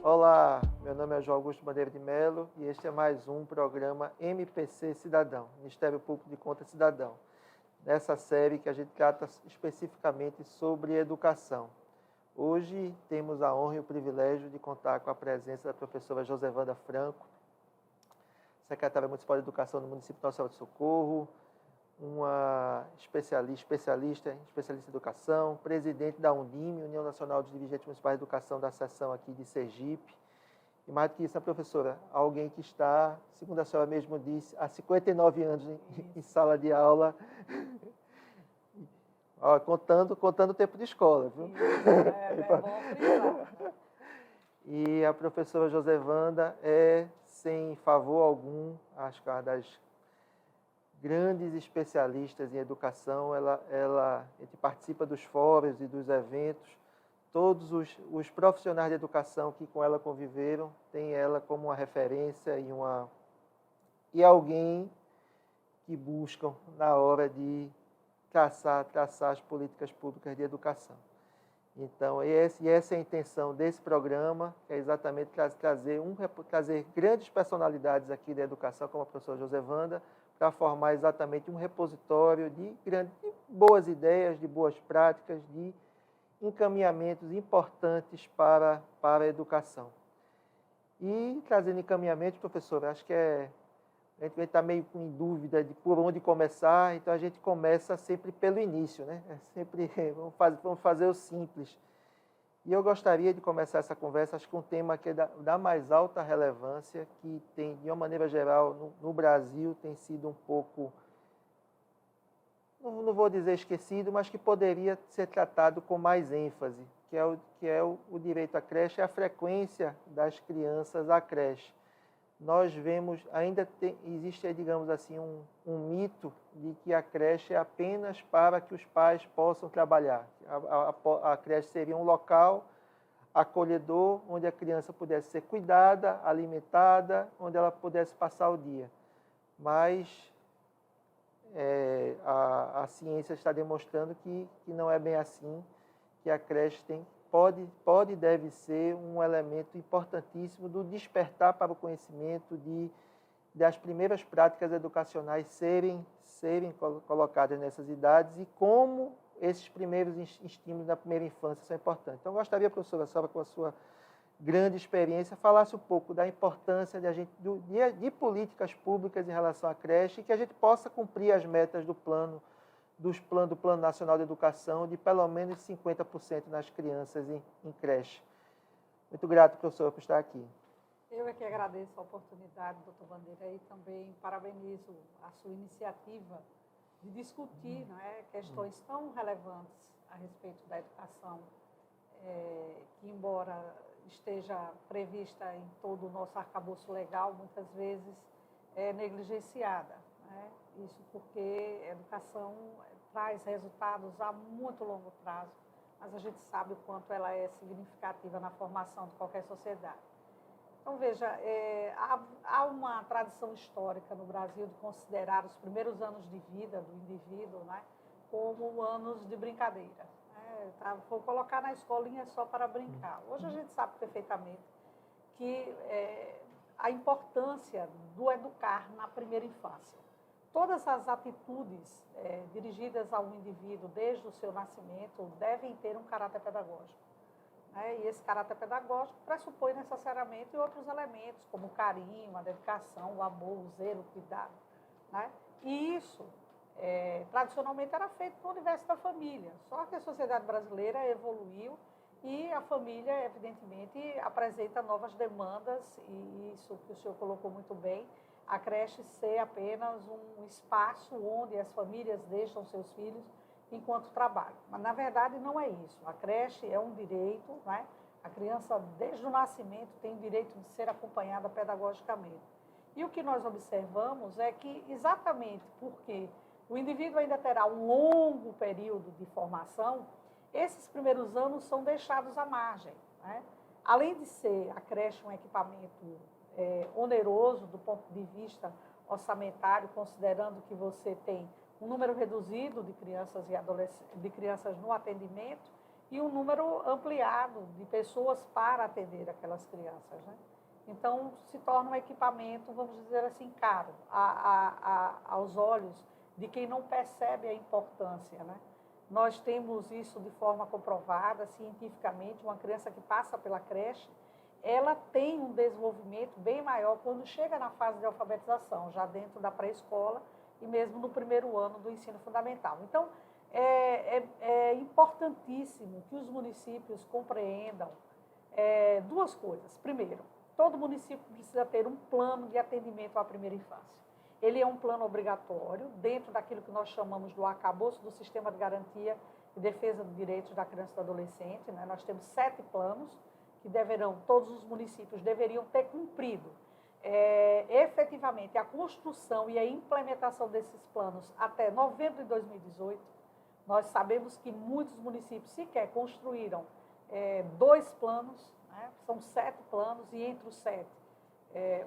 Olá, meu nome é João Augusto Bandeira de Melo e este é mais um programa MPC Cidadão, Ministério Público de Contas Cidadão. Nessa série que a gente trata especificamente sobre educação. Hoje temos a honra e o privilégio de contar com a presença da professora Josevanda Franco, secretária municipal de Educação do município de Nossa Senhora do Socorro, uma especialista em educação, presidente da Undime, União Nacional de Dirigentes Municipais de Educação da seção aqui de Sergipe. E mais do que isso, a professora, alguém que está, segundo a senhora mesmo disse, há 59 anos em sala de aula, contando o tempo de escola, viu? É bom frisar. E a professora Josevanda é, sem favor algum, acho que é uma das grandes especialistas em educação. A gente participa dos fóruns e dos eventos. Todos os profissionais de educação que com ela conviveram têm ela como uma referência e alguém que buscam na hora de traçar as políticas públicas de educação. Então, essa é a intenção desse programa, que é exatamente trazer grandes personalidades aqui da educação, como a professora Josevanda, para formar exatamente um repositório de boas ideias, de boas práticas, de encaminhamentos importantes para a educação. E trazendo encaminhamentos, professor, acho que a gente está meio em dúvida de por onde começar, então a gente começa sempre pelo início, né? Vamos fazer o simples. E eu gostaria de começar essa conversa, acho que um tema que é da mais alta relevância, que tem, de uma maneira geral, no Brasil, tem sido um pouco, não vou dizer esquecido, mas que poderia ser tratado com mais ênfase, que é o direito à creche e a frequência das crianças à creche. Nós vemos, existe, digamos assim, um mito de que a creche é apenas para que os pais possam trabalhar. A creche seria um local acolhedor, onde a criança pudesse ser cuidada, alimentada, onde ela pudesse passar o dia. Mas a ciência está demonstrando que não é bem assim, que a creche pode e deve ser um elemento importantíssimo do despertar para o conhecimento, das primeiras práticas educacionais serem colocadas nessas idades e como esses primeiros estímulos da primeira infância são importantes. Então, eu gostaria, professora Sara, com a sua grande experiência, falasse um pouco da importância de políticas públicas em relação à creche e que a gente possa cumprir as metas do Plano Nacional de Educação de pelo menos 50% nas crianças em creche. Muito grato, professora, por estar aqui. Eu é que agradeço a oportunidade, doutor Bandeira, e também parabenizo a sua iniciativa de discutir questões tão relevantes a respeito da educação, que embora esteja prevista em todo o nosso arcabouço legal, muitas vezes é negligenciada. Isso porque a educação traz resultados a muito longo prazo, mas a gente sabe o quanto ela é significativa na formação de qualquer sociedade. Então, veja, há uma tradição histórica no Brasil de considerar os primeiros anos de vida do indivíduo como anos de brincadeira. Vou colocar na escolinha só para brincar. Hoje a gente sabe perfeitamente que a importância do educar na primeira infância. Todas as atitudes dirigidas ao indivíduo desde o seu nascimento devem ter um caráter pedagógico. E esse caráter pedagógico pressupõe necessariamente outros elementos, como o carinho, a dedicação, o amor, o zelo, o cuidado. E isso, tradicionalmente, era feito no universo da família. Só que a sociedade brasileira evoluiu e a família, evidentemente, apresenta novas demandas, e isso que o senhor colocou muito bem, a creche ser apenas um espaço onde as famílias deixam seus filhos enquanto trabalham. Mas, na verdade, não é isso. A creche é um direito, A criança, desde o nascimento, tem o direito de ser acompanhada pedagogicamente. E o que nós observamos é que, exatamente porque o indivíduo ainda terá um longo período de formação, esses primeiros anos são deixados à margem. Além de ser a creche um equipamento oneroso do ponto de vista orçamentário, considerando que você tem um número reduzido de crianças e de crianças no atendimento e um número ampliado de pessoas para atender aquelas crianças, né? Então, se torna um equipamento, vamos dizer assim, caro aos olhos de quem não percebe a importância, né? Nós temos isso de forma comprovada, cientificamente. Uma criança que passa pela creche, ela tem um desenvolvimento bem maior quando chega na fase de alfabetização, já dentro da pré-escola e mesmo no primeiro ano do ensino fundamental. Então, é importantíssimo que os municípios compreendam duas coisas. Primeiro, todo município precisa ter um plano de atendimento à primeira infância. Ele é um plano obrigatório, dentro daquilo que nós chamamos do arcabouço do Sistema de Garantia e Defesa dos Direitos da Criança e do Adolescente, né? Nós temos 7 planos que todos os municípios deveriam ter cumprido. Efetivamente, a construção e a implementação desses planos até novembro de 2018, nós sabemos que muitos municípios sequer construíram 2 planos, né? São 7 planos, e entre os 7,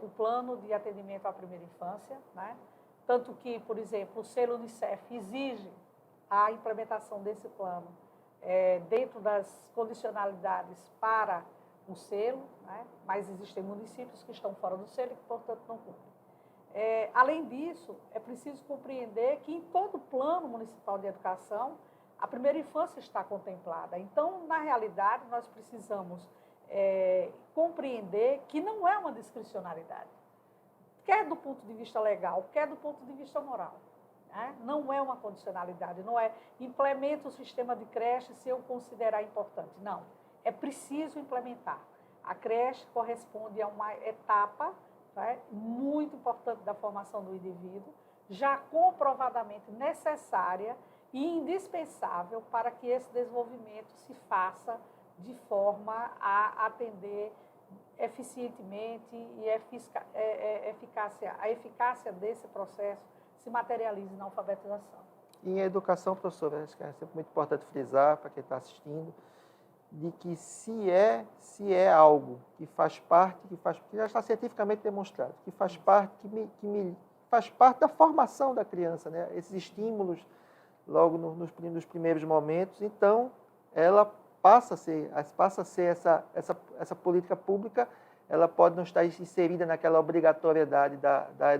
o plano de atendimento à primeira infância, né? Tanto que, por exemplo, o selo Unicef exige a implementação desse plano dentro das condicionalidades para o selo, né? Mas existem municípios que estão fora do selo e que, portanto, não cumprem. Além disso, é preciso compreender que em todo o plano municipal de educação, a primeira infância está contemplada. Então, na realidade, nós precisamos compreender que não é uma discricionariedade, quer do ponto de vista legal, quer do ponto de vista moral, né? Não é uma condicionalidade, não é implementa o sistema de creche se eu considerar importante. Não, é preciso implementar. A creche corresponde a uma etapa, né, muito importante da formação do indivíduo, já comprovadamente necessária e indispensável para que esse desenvolvimento se faça de forma a atender eficientemente e a eficácia desse processo se materialize na alfabetização. E em educação, professora, acho que é sempre muito importante frisar para quem está assistindo, de que se é algo que faz parte, que já está cientificamente demonstrado, que faz parte, faz parte da formação da criança, né? Esses estímulos logo nos primeiros momentos, então ela passa a ser essa política pública, ela pode não estar inserida naquela obrigatoriedade da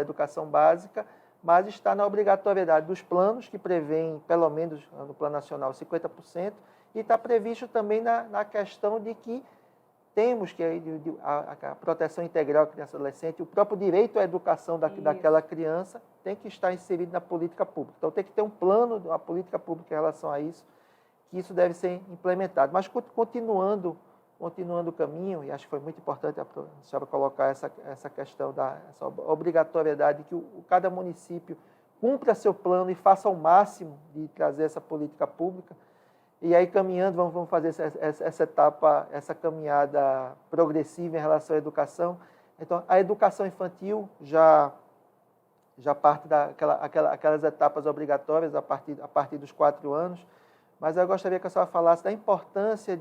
educação básica, mas está na obrigatoriedade dos planos, que prevêem, pelo menos no Plano Nacional, 50%, e está previsto também na questão de que temos que a proteção integral da criança e adolescente, o próprio direito à educação daquela criança tem que estar inserido na política pública. Então, tem que ter um plano, uma política pública em relação a isso, que isso deve ser implementado. Mas, continuando o caminho, e acho que foi muito importante a senhora colocar essa questão essa obrigatoriedade de que cada município cumpra seu plano e faça o máximo de trazer essa política pública. E aí, caminhando, vamos fazer essa etapa, essa caminhada progressiva em relação à educação. Então, a educação infantil já parte daquelas etapas obrigatórias a partir dos 4 anos, mas eu gostaria que a senhora falasse da importância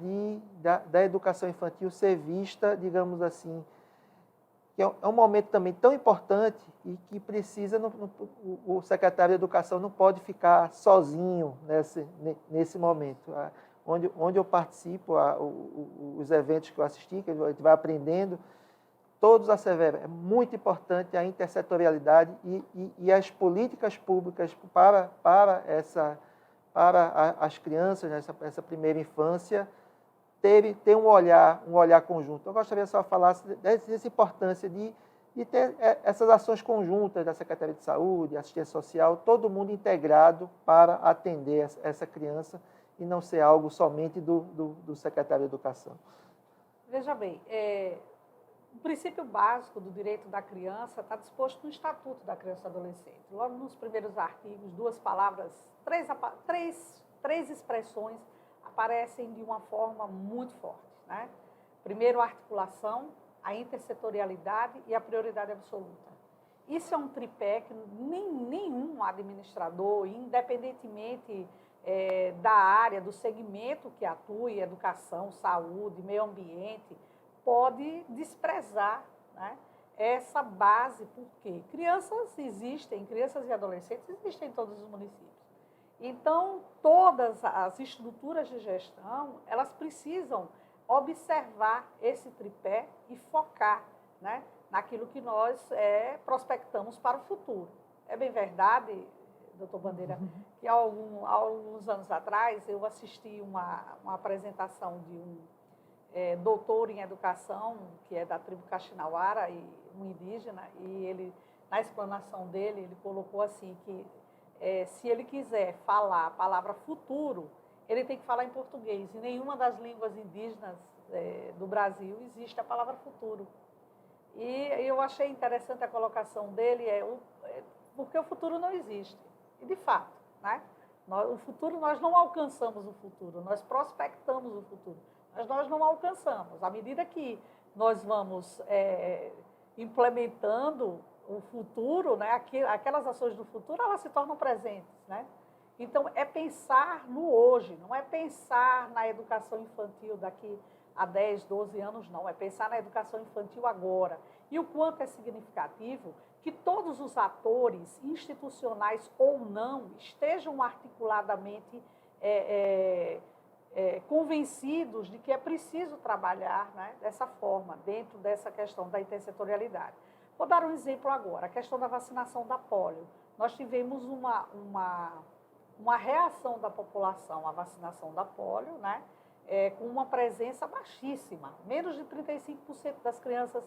da educação infantil ser vista, digamos assim, que é um momento também tão importante e que precisa, o secretário de Educação não pode ficar sozinho nesse momento. Onde eu participo, os eventos que eu assisti, que a gente vai aprendendo, todos asseveram, é muito importante a intersetorialidade e as políticas públicas para as crianças, essa primeira infância, ter um olhar conjunto. Eu gostaria só de falar dessa importância de ter essas ações conjuntas da Secretaria de Saúde, Assistência Social, todo mundo integrado para atender essa criança e não ser algo somente do secretário de Educação. Veja bem, o princípio básico do direito da criança está disposto no Estatuto da Criança e do Adolescente. Logo nos primeiros artigos, 2 palavras, 3 expressões aparecem de uma forma muito forte, né? Primeiro, a articulação, a intersetorialidade e a prioridade absoluta. Isso é um tripé que nenhum administrador, independentemente da área, do segmento que atue, educação, saúde, meio ambiente, pode desprezar, né? essa base, porque crianças e adolescentes existem em todos os municípios. Então, todas as estruturas de gestão, elas precisam observar esse tripé e focar, né, naquilo que nós prospectamos para o futuro. É bem verdade, doutor Bandeira, que há alguns anos atrás eu assisti uma apresentação de um doutor em educação, que é da tribo Caxinauara, e um indígena, e ele, na explanação dele, ele colocou assim que se ele quiser falar a palavra futuro, ele tem que falar em português. Em nenhuma das línguas indígenas do Brasil existe a palavra futuro. E eu achei interessante a colocação dele, porque o futuro não existe. E, de fato, né? O futuro, nós não alcançamos o futuro, nós prospectamos o futuro, mas nós não alcançamos. À medida que nós vamos implementando o futuro, né, aquelas ações do futuro, elas se tornam presentes, né? Então, é pensar no hoje, não é pensar na educação infantil daqui a 10, 12 anos, não. É pensar na educação infantil agora. E o quanto é significativo que todos os atores, institucionais ou não, estejam articuladamente convencidos de que é preciso trabalhar, né, dessa forma, dentro dessa questão da intersetorialidade. Vou dar um exemplo agora, a questão da vacinação da polio. Nós tivemos uma reação da população à vacinação da polio, né, com uma presença baixíssima. Menos de 35% das crianças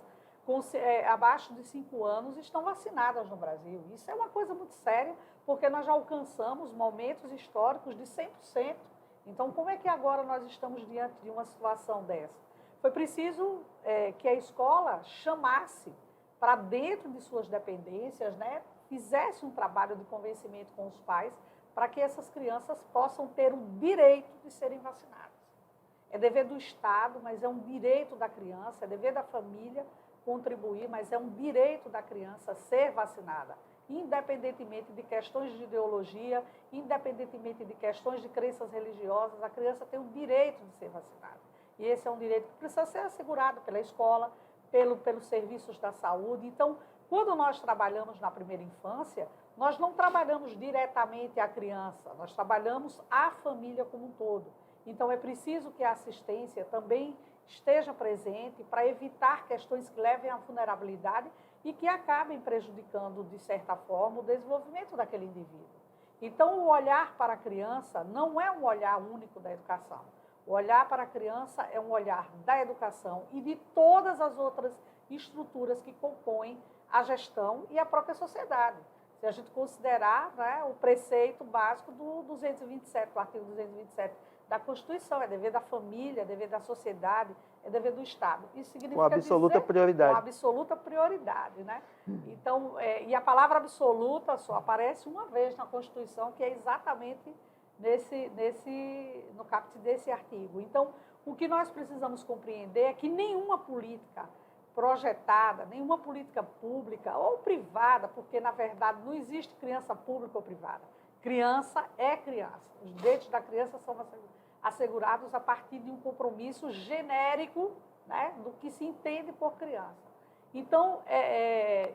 abaixo de 5 anos estão vacinadas no Brasil. Isso é uma coisa muito séria, porque nós já alcançamos momentos históricos de 100%. Então, como é que agora nós estamos diante de uma situação dessa? Foi preciso que a escola chamasse para dentro de suas dependências, né, fizesse um trabalho de convencimento com os pais para que essas crianças possam ter o direito de serem vacinadas. É dever do Estado, mas é um direito da criança, é dever da família contribuir, mas é um direito da criança ser vacinada, independentemente de questões de ideologia, independentemente de questões de crenças religiosas, a criança tem o direito de ser vacinada. E esse é um direito que precisa ser assegurado pela escola, pelos serviços da saúde. Então, quando nós trabalhamos na primeira infância, nós não trabalhamos diretamente a criança, nós trabalhamos a família como um todo. Então, é preciso que a assistência também esteja presente para evitar questões que levem à vulnerabilidade e que acabem prejudicando, de certa forma, o desenvolvimento daquele indivíduo. Então, o olhar para a criança não é um olhar único da educação. O olhar para a criança é um olhar da educação e de todas as outras estruturas que compõem a gestão e a própria sociedade. Se a gente considerar, né, o preceito básico do 227, do artigo 227 da Constituição, é dever da família, é dever da sociedade, é dever do Estado. Isso significa com absoluta prioridade. Com absoluta prioridade, né? Então, e a palavra absoluta só aparece uma vez na Constituição, que é exatamente no caput desse artigo. Então, o que nós precisamos compreender é que nenhuma política projetada, nenhuma política pública ou privada, porque, na verdade, não existe criança pública ou privada. Criança é criança. Os direitos da criança são assegurados a partir de um compromisso genérico, né, do que se entende por criança. Então,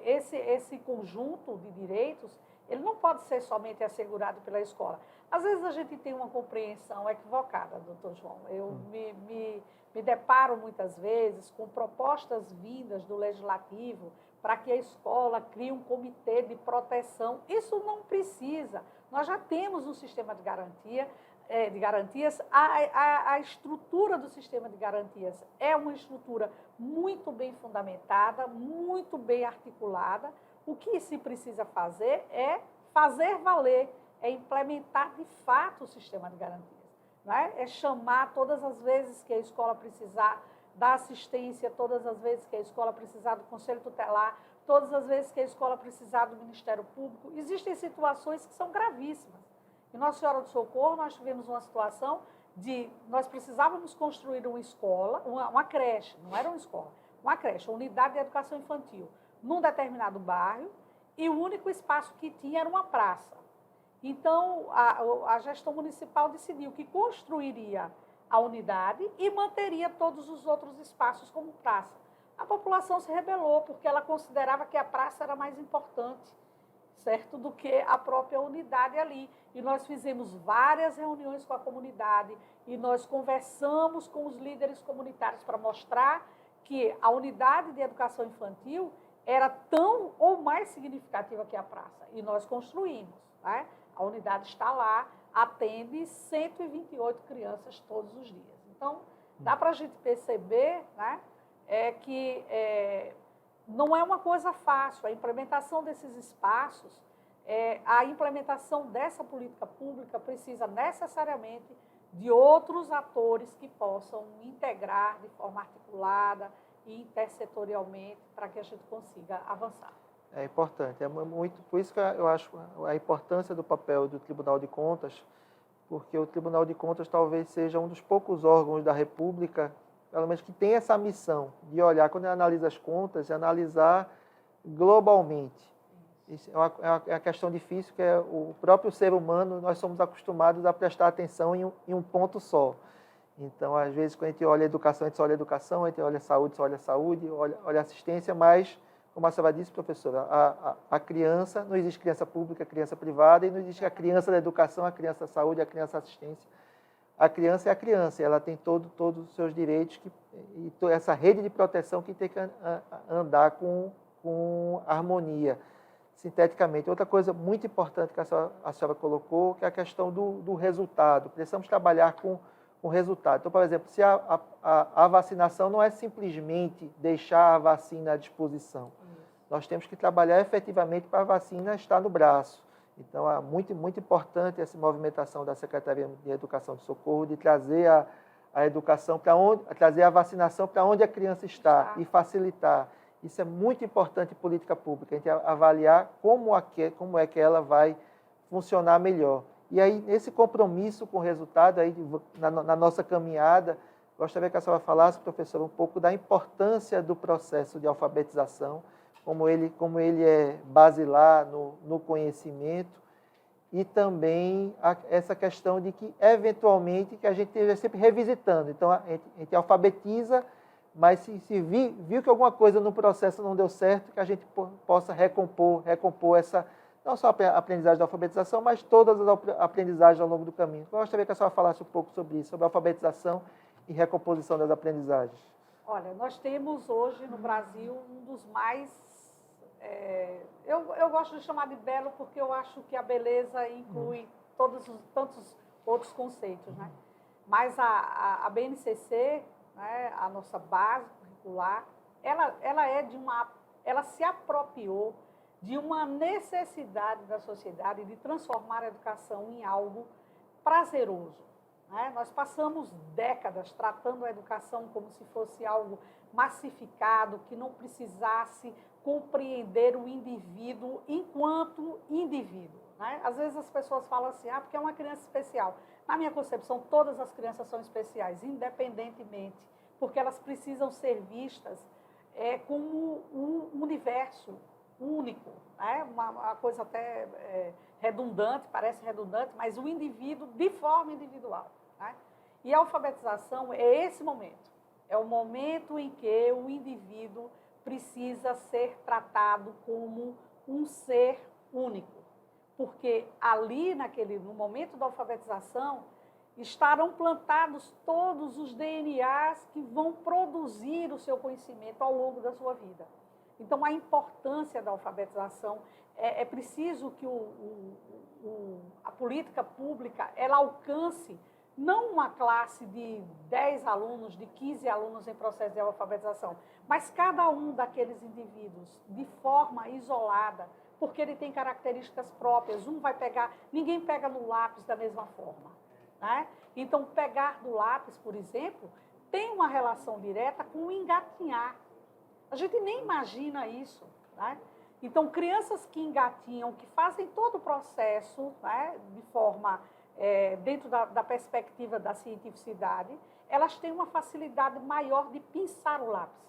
esse conjunto de direitos, ele não pode ser somente assegurado pela escola. Às vezes a gente tem uma compreensão equivocada, doutor João. Eu me deparo muitas vezes com propostas vindas do Legislativo para que a escola crie um comitê de proteção. Isso não precisa. Nós já temos um sistema de garantias. A estrutura do sistema de garantias é uma estrutura muito bem fundamentada, muito bem articulada. O que se precisa fazer é fazer valer, é implementar de fato o sistema de garantias. Não é? É chamar todas as vezes que a escola precisar da assistência, todas as vezes que a escola precisar do Conselho Tutelar, todas as vezes que a escola precisar do Ministério Público. Existem situações que são gravíssimas. Em Nossa Senhora do Socorro, nós tivemos uma situação nós precisávamos construir uma escola, uma creche, não era uma escola, uma creche, uma unidade de educação infantil, num determinado bairro, e o único espaço que tinha era uma praça. Então, a gestão municipal decidiu que construiria a unidade e manteria todos os outros espaços como praça. a população se rebelou, porque ela considerava que a praça era mais importante, certo, do que a própria unidade ali. E nós fizemos várias reuniões com a comunidade e nós conversamos com os líderes comunitários para mostrar que a unidade de educação infantil era tão ou mais significativa que a praça. E nós construímos, né? A unidade está lá, atende 128 crianças todos os dias. Então, dá para a gente perceber, né, que não é uma coisa fácil. A implementação desses espaços, a implementação dessa política pública precisa necessariamente de outros atores que possam integrar de forma articulada e intersetorialmente para que a gente consiga avançar. É importante, é muito, por isso que eu acho a importância do papel do Tribunal de Contas, porque o Tribunal de Contas talvez seja um dos poucos órgãos da República, pelo menos que tem essa missão de olhar, quando ele analisa as contas, analisar globalmente. Isso é uma questão difícil, que é o próprio ser humano, nós somos acostumados a prestar atenção em um ponto só. Então, às vezes, quando a gente olha a educação, a gente só olha a educação, a gente olha a saúde, só olha a saúde, olha a assistência, mas, como a senhora disse, professora, a criança, não existe criança pública, criança privada, e não existe a criança da educação, a criança da saúde, a criança da assistência. A criança é a criança, ela tem todos os seus direitos, e essa rede de proteção que tem que andar com harmonia, sinteticamente. Outra coisa muito importante que a senhora colocou, que é a questão do resultado. Precisamos trabalhar com resultado. Então, por exemplo, se a vacinação não é simplesmente deixar a vacina à disposição. Nós temos que trabalhar efetivamente para a vacina estar no braço. Então, é muito, muito importante essa movimentação da Secretaria de Educação de Socorro, de trazer a educação para onde, trazer a vacinação para onde a criança está e facilitar. Isso é muito importante em política pública, a gente avaliar como é que ela vai funcionar melhor. E aí, nesse compromisso com o resultado, aí, na nossa caminhada, gostaria que a senhora falasse, professora, um pouco da importância do processo de alfabetização, como ele é basilar no conhecimento, e também essa questão de que, eventualmente, que a gente esteja sempre revisitando. Então, a gente alfabetiza, mas se viu que alguma coisa no processo não deu certo, que a gente possa recompor essa, não só a aprendizagem da alfabetização, mas todas as aprendizagens ao longo do caminho. Eu gostaria que a senhora falasse um pouco sobre isso, sobre a alfabetização e recomposição das aprendizagens. Olha, nós temos hoje no Brasil um dos mais... eu gosto de chamar de belo porque eu acho que a beleza inclui tantos outros conceitos, né? Mas a BNCC, né, a nossa base curricular, ela se apropriou de uma necessidade da sociedade de transformar a educação em algo prazeroso, né? Nós passamos décadas tratando a educação como se fosse algo massificado, que não precisasse compreender o indivíduo enquanto indivíduo, né? Às vezes as pessoas falam assim, porque é uma criança especial. Na minha concepção, todas as crianças são especiais, independentemente, porque elas precisam ser vistas como um universo único, né? Uma coisa até redundante, parece redundante, mas o indivíduo de forma individual, né? E a alfabetização é esse momento, é o momento em que o indivíduo precisa ser tratado como um ser único, porque ali, no momento da alfabetização, estarão plantados todos os DNAs que vão produzir o seu conhecimento ao longo da sua vida. Então, a importância da alfabetização, é preciso que a política pública ela alcance não uma classe de 10 alunos, de 15 alunos em processo de alfabetização, mas cada um daqueles indivíduos de forma isolada, porque ele tem características próprias. Ninguém pega no lápis da mesma forma, né? Então, pegar do lápis, por exemplo, tem uma relação direta com o engatinhar. A gente nem imagina isso, né? Então, crianças que engatinham, que fazem todo o processo, né, de forma, dentro da perspectiva da cientificidade, elas têm uma facilidade maior de pinçar o lápis.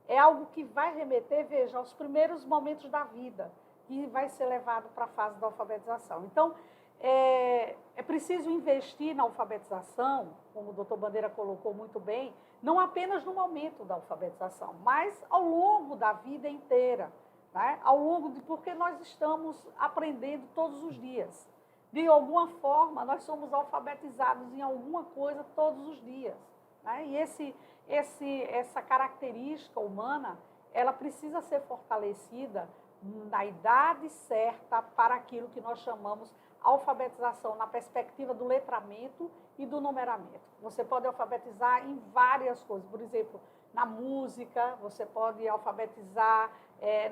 É algo que vai remeter, veja, aos primeiros momentos da vida, que vai ser levado para a fase da alfabetização. Então, é preciso preciso investir na alfabetização, como o doutor Bandeira colocou muito bem, não apenas no momento da alfabetização, mas ao longo da vida inteira, né? Ao longo de, porque nós estamos aprendendo todos os dias. De alguma forma, nós somos alfabetizados em alguma coisa todos os dias, né? E essa característica humana, ela precisa ser fortalecida na idade certa para aquilo que nós chamamos alfabetização na perspectiva do letramento e do numeramento. Você pode alfabetizar em várias coisas, por exemplo, na música, você pode alfabetizar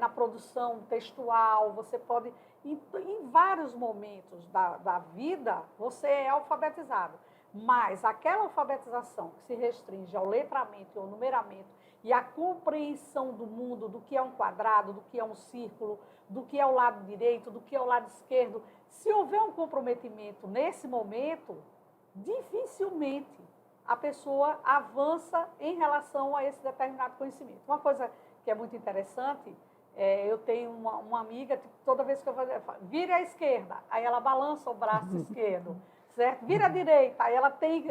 na produção textual, você pode, em vários momentos da vida, você é alfabetizado. Mas aquela alfabetização que se restringe ao letramento e ao numeramento e à compreensão do mundo, do que é um quadrado, do que é um círculo, do que é o lado direito, do que é o lado esquerdo, se houver um comprometimento nesse momento, dificilmente a pessoa avança em relação a esse determinado conhecimento. Uma coisa que é muito interessante, eu tenho uma amiga, toda vez que eu falo, vire à esquerda, aí ela balança o braço esquerdo, certo? Vira à direita, aí ela tem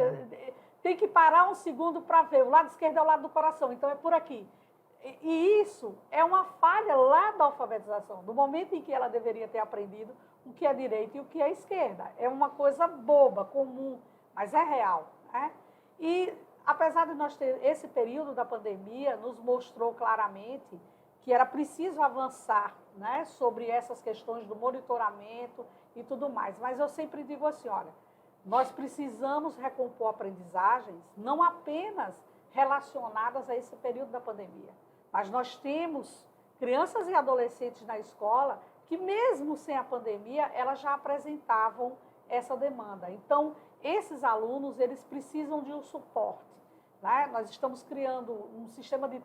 que parar um segundo para ver, o lado esquerdo é o lado do coração, então é por aqui. E isso é uma falha lá da alfabetização, do momento em que ela deveria ter aprendido o que é direita e o que é esquerda. É uma coisa boba, comum, mas é real, né? E apesar de nós ter esse período da pandemia, nos mostrou claramente que era preciso avançar, né, sobre essas questões do monitoramento e tudo mais. Mas eu sempre digo assim, olha, nós precisamos recompor aprendizagens não apenas relacionadas a esse período da pandemia, mas nós temos crianças e adolescentes na escola que mesmo sem a pandemia, elas já apresentavam essa demanda. Então, esses alunos, eles precisam de um suporte, né? Nós estamos criando um sistema de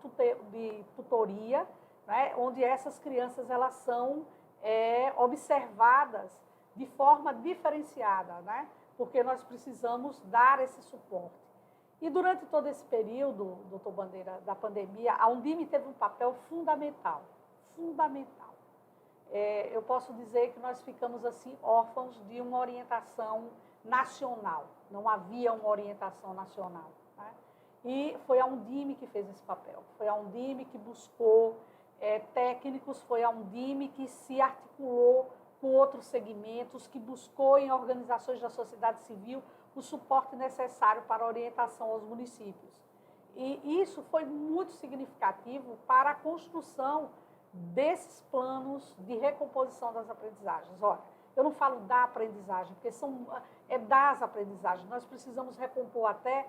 tutoria, né, onde essas crianças elas são observadas de forma diferenciada, né? Porque nós precisamos dar esse suporte. E durante todo esse período, doutor Bandeira, da pandemia, a Undime teve um papel fundamental, fundamental. Eu posso dizer que nós ficamos assim órfãos de uma orientação nacional, não havia uma orientação nacional, né? E foi a Undime que fez esse papel, foi a Undime que buscou técnicos, foi a Undime que se articulou com outros segmentos, que buscou em organizações da sociedade civil o suporte necessário para a orientação aos municípios. E isso foi muito significativo para a construção desses planos de recomposição das aprendizagens. Olha, eu não falo da aprendizagem, porque é das aprendizagens. Nós precisamos recompor até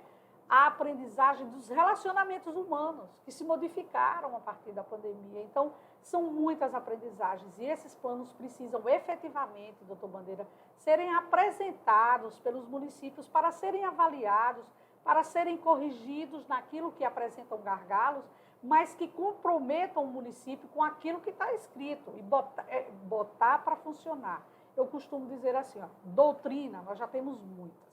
a aprendizagem dos relacionamentos humanos, que se modificaram a partir da pandemia. Então, são muitas aprendizagens e esses planos precisam efetivamente, doutor Bandeira, serem apresentados pelos municípios para serem avaliados, para serem corrigidos naquilo que apresentam gargalos, mas que comprometam o município com aquilo que está escrito e botar para funcionar. Eu costumo dizer assim, ó, doutrina, nós já temos muitas.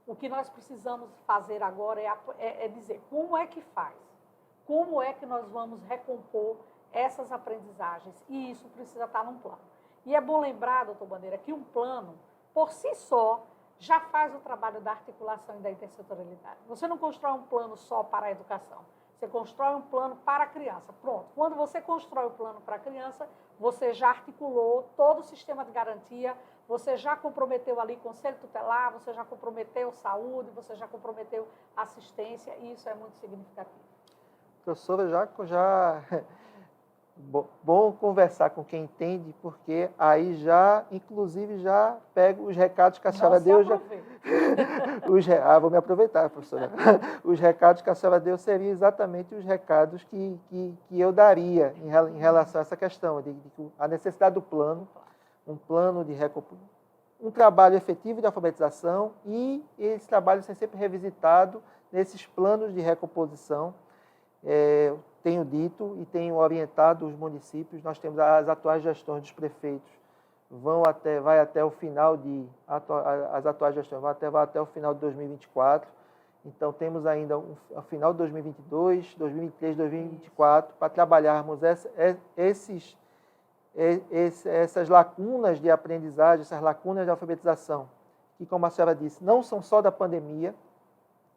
O que nós precisamos fazer agora é dizer como é que faz, como é que nós vamos recompor essas aprendizagens, e isso precisa estar num plano. E é bom lembrar, doutor Bandeira, que um plano, por si só, já faz o trabalho da articulação e da intersetorialidade. Você não constrói um plano só para a educação, você constrói um plano para a criança. Pronto, quando você constrói o plano para a criança, você já articulou todo o sistema de garantia, você já comprometeu ali conselho tutelar, você já comprometeu saúde, você já comprometeu assistência, e isso é muito significativo. Professora, já bom conversar com quem entende, porque aí já, inclusive, já pego os recados que a senhora deu. Vou me aproveitar, professora. Os recados que a senhora deu seriam exatamente os recados que eu daria em relação a essa questão, de a necessidade do plano, um plano de um trabalho efetivo de alfabetização, e esse trabalho ser sempre revisitado nesses planos de recomposição. Tenho dito e tenho orientado os municípios, nós temos as atuais gestões dos prefeitos, vai até o final as atuais gestões vai até o final de 2024, então temos ainda o final de 2022, 2023, 2024, para trabalharmos essas lacunas de aprendizagem, essas lacunas de alfabetização, que, como a senhora disse, não são só da pandemia,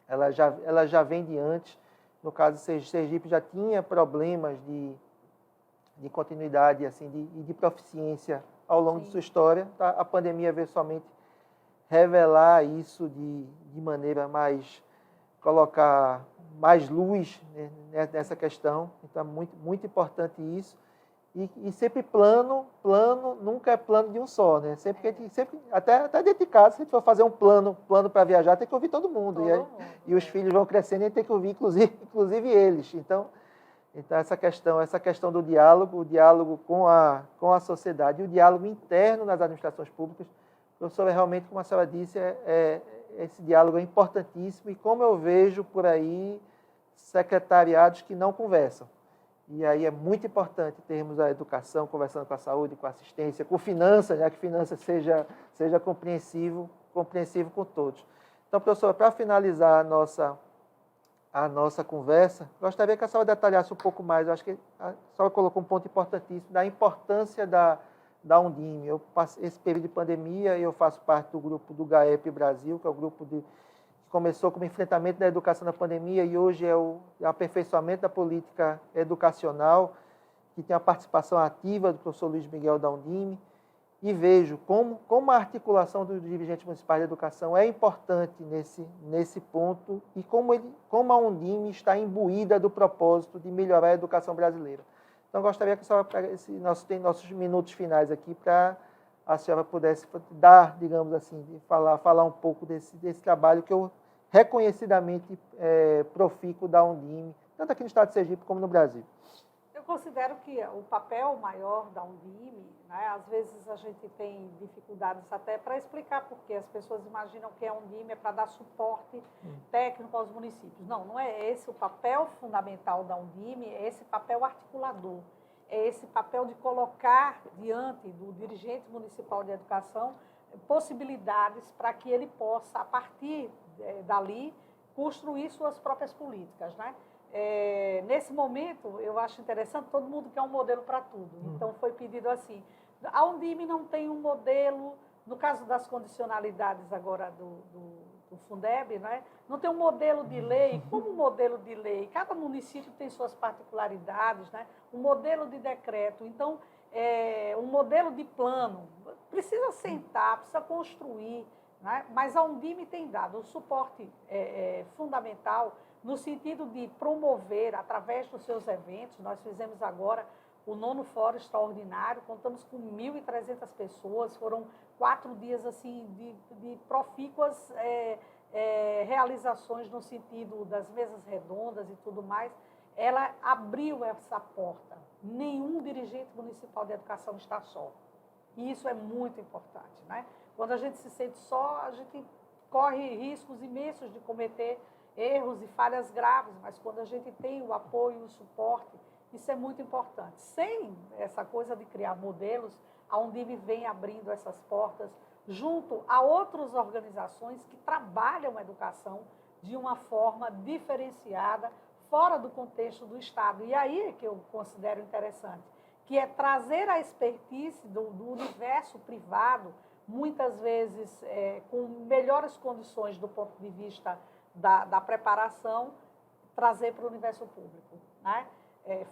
ela já vem de antes. No caso, Sergipe já tinha problemas de continuidade, assim, de proficiência ao longo de sua história. Tá? A pandemia veio somente revelar isso de maneira mais, colocar mais luz, né, nessa questão. Então, é muito, muito importante isso. E sempre plano nunca é plano de um só, né? Até dentro de casa, se a gente for fazer um plano para viajar, tem que ouvir todo mundo. E os filhos vão crescendo e a gente tem que ouvir, inclusive eles. Então essa questão do diálogo, o diálogo com a sociedade e o diálogo interno nas administrações públicas, professora, realmente, como a senhora disse, esse diálogo é importantíssimo. E como eu vejo por aí secretariados que não conversam. E aí é muito importante termos a educação conversando com a saúde, com a assistência, com finanças, que finanças seja compreensivo com todos. Então, professora, para finalizar a nossa conversa, gostaria que a senhora detalhasse um pouco mais. Eu acho que a senhora colocou um ponto importantíssimo da importância da Undime. Esse período de pandemia, eu faço parte do grupo do GAEP Brasil, que é o grupo que começou como enfrentamento da educação na pandemia e hoje é o aperfeiçoamento da política educacional, que tem a participação ativa do professor Luiz Miguel da Undime, e vejo como a articulação dos dirigentes municipais de educação é importante nesse ponto e como a Undime está imbuída do propósito de melhorar a educação brasileira. Então, gostaria que a senhora, tem nossos minutos finais aqui para a senhora pudesse dar, digamos assim, falar um pouco desse trabalho que eu reconhecidamente profícuo da Undime, tanto aqui no estado de Sergipe como no Brasil. Eu considero que o papel maior da Undime, né, às vezes a gente tem dificuldades até para explicar, porque as pessoas imaginam que a Undime é para dar suporte técnico aos municípios. Não é esse o papel fundamental da Undime, é esse papel articulador, é esse papel de colocar diante do dirigente municipal de educação possibilidades para que ele possa, a partir dali, construir suas próprias políticas, né? Nesse momento, eu acho interessante, todo mundo quer um modelo para tudo. Então, foi pedido assim, a Undime não tem um modelo, no caso das condicionalidades agora do Fundeb, né? Não tem um modelo de lei. Como um modelo de lei? Cada município tem suas particularidades, né? Um modelo de decreto. Então, um modelo de plano, precisa sentar, precisa construir, né? Mas a Undime tem dado um suporte fundamental no sentido de promover, através dos seus eventos. Nós fizemos agora o 9º Fórum Extraordinário, contamos com 1.300 pessoas, foram 4 dias assim, de profícuas realizações no sentido das mesas redondas e tudo mais. Ela abriu essa porta. Nenhum dirigente municipal de educação está só. E isso é muito importante, né? Quando a gente se sente só, a gente corre riscos imensos de cometer erros e falhas graves, mas quando a gente tem o apoio e o suporte, isso é muito importante. Sem essa coisa de criar modelos, a Undime vem abrindo essas portas junto a outras organizações que trabalham a educação de uma forma diferenciada, fora do contexto do Estado. E aí é que eu considero interessante, que é trazer a expertise do universo privado, muitas vezes com melhores condições do ponto de vista da preparação, trazer para o universo público, né?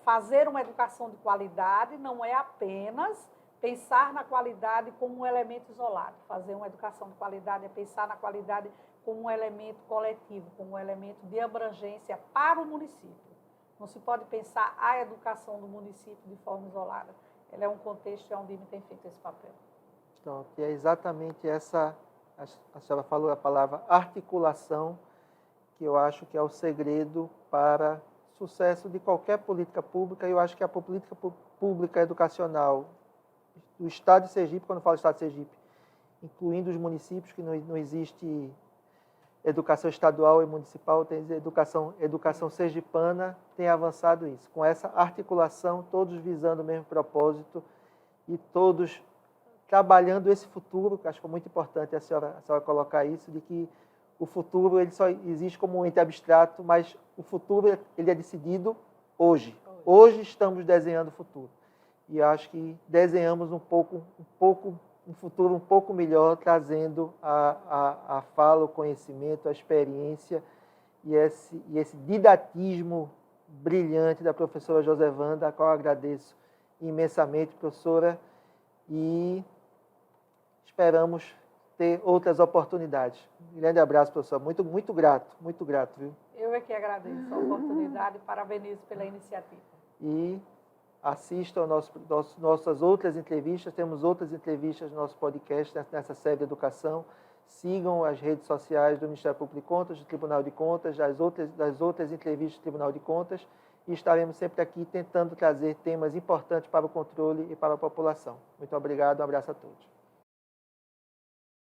Fazer uma educação de qualidade não é apenas pensar na qualidade como um elemento isolado. Fazer uma educação de qualidade é pensar na qualidade como um elemento coletivo, como um elemento de abrangência para o município. Não se pode pensar a educação do município de forma isolada. Ela é um contexto e a Undime tem feito esse papel. Então, que é exatamente essa, a senhora falou a palavra articulação, que eu acho que é o segredo para sucesso de qualquer política pública. Eu acho que a política pública educacional do Estado de Sergipe, quando eu falo Estado de Sergipe, incluindo os municípios, que não existe educação estadual e municipal, tem educação sergipana, tem avançado isso. Com essa articulação, todos visando o mesmo propósito e todos trabalhando esse futuro, que acho que é muito importante a senhora colocar isso, de que o futuro ele só existe como um ente abstrato, mas o futuro ele é decidido hoje. Hoje estamos desenhando o futuro. E acho que desenhamos um pouco um futuro um pouco melhor, trazendo a fala, o conhecimento, a experiência e esse didatismo brilhante da professora Josevanda, a qual eu agradeço imensamente, professora, e esperamos ter outras oportunidades. Um grande abraço, professor. Muito, muito grato, viu? Eu é que agradeço a oportunidade e parabenizo pela iniciativa. E assistam nossas outras entrevistas, temos outras entrevistas no nosso podcast, nessa série de educação. Sigam as redes sociais do Ministério Público de Contas, do Tribunal de Contas, das outras entrevistas do Tribunal de Contas, e estaremos sempre aqui tentando trazer temas importantes para o controle e para a população. Muito obrigado, um abraço a todos.